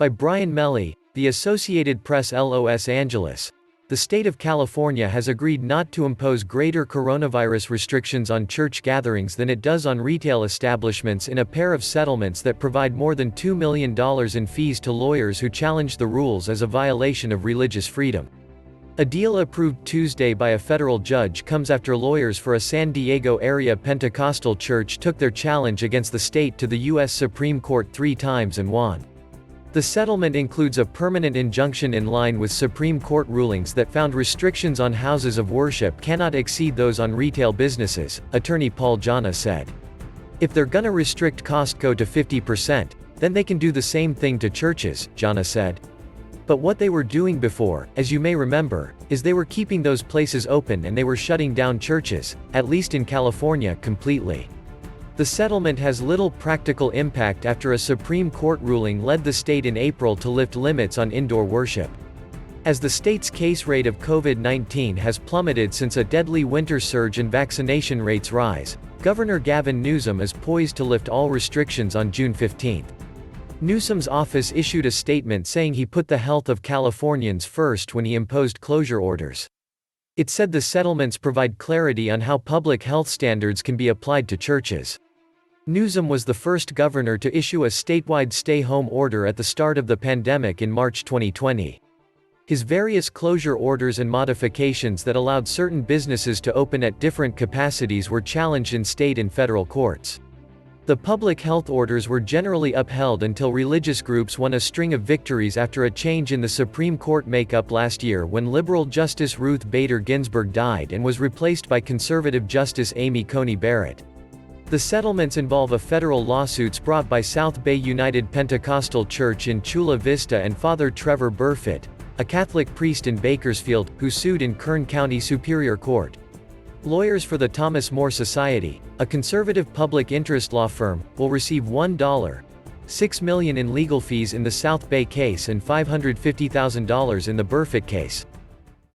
By BRIAN MELLEY, the Associated Press Los Angeles. The state of California has agreed not to impose greater coronavirus restrictions on church gatherings than it does on retail establishments in a pair of settlements that provide more than $2 million in fees to lawyers who challenge the rules as a violation of religious freedom. A deal approved Tuesday by a federal judge comes after lawyers for a San Diego-area Pentecostal church took their challenge against the state to the U.S. Supreme Court 3 times and won. The settlement includes a permanent injunction in line with Supreme Court rulings that found restrictions on houses of worship cannot exceed those on retail businesses, attorney Paul Jonna said. If they're gonna restrict Costco to 50%, then they can do the same thing to churches, Jonna said. But what they were doing before, as you may remember, is they were keeping those places open and they were shutting down churches, at least in California, completely. The settlement has little practical impact after a Supreme Court ruling led the state in April to lift limits on indoor worship. As the state's case rate of COVID-19 has plummeted since a deadly winter surge and vaccination rates rise, Governor Gavin Newsom is poised to lift all restrictions on June 15. Newsom's office issued a statement saying he put the health of Californians first when he imposed closure orders. It said the settlements provide clarity on how public health standards can be applied to churches. Newsom was the first governor to issue a statewide stay-home order at the start of the pandemic in March 2020. His various closure orders and modifications that allowed certain businesses to open at different capacities were challenged in state and federal courts. The public health orders were generally upheld until religious groups won a string of victories after a change in the Supreme Court makeup last year when liberal Justice Ruth Bader Ginsburg died and was replaced by conservative Justice Amy Coney Barrett. The settlements involve federal lawsuits brought by South Bay United Pentecostal Church in Chula, Vista and Father Trevor Burfitt, a Catholic priest in Bakersfield, who sued in Kern County Superior Court. Lawyers for the Thomas More Society, a conservative public interest law firm, will receive $1.6 million in legal fees in the South Bay case and $550,000 in the Burfitt case.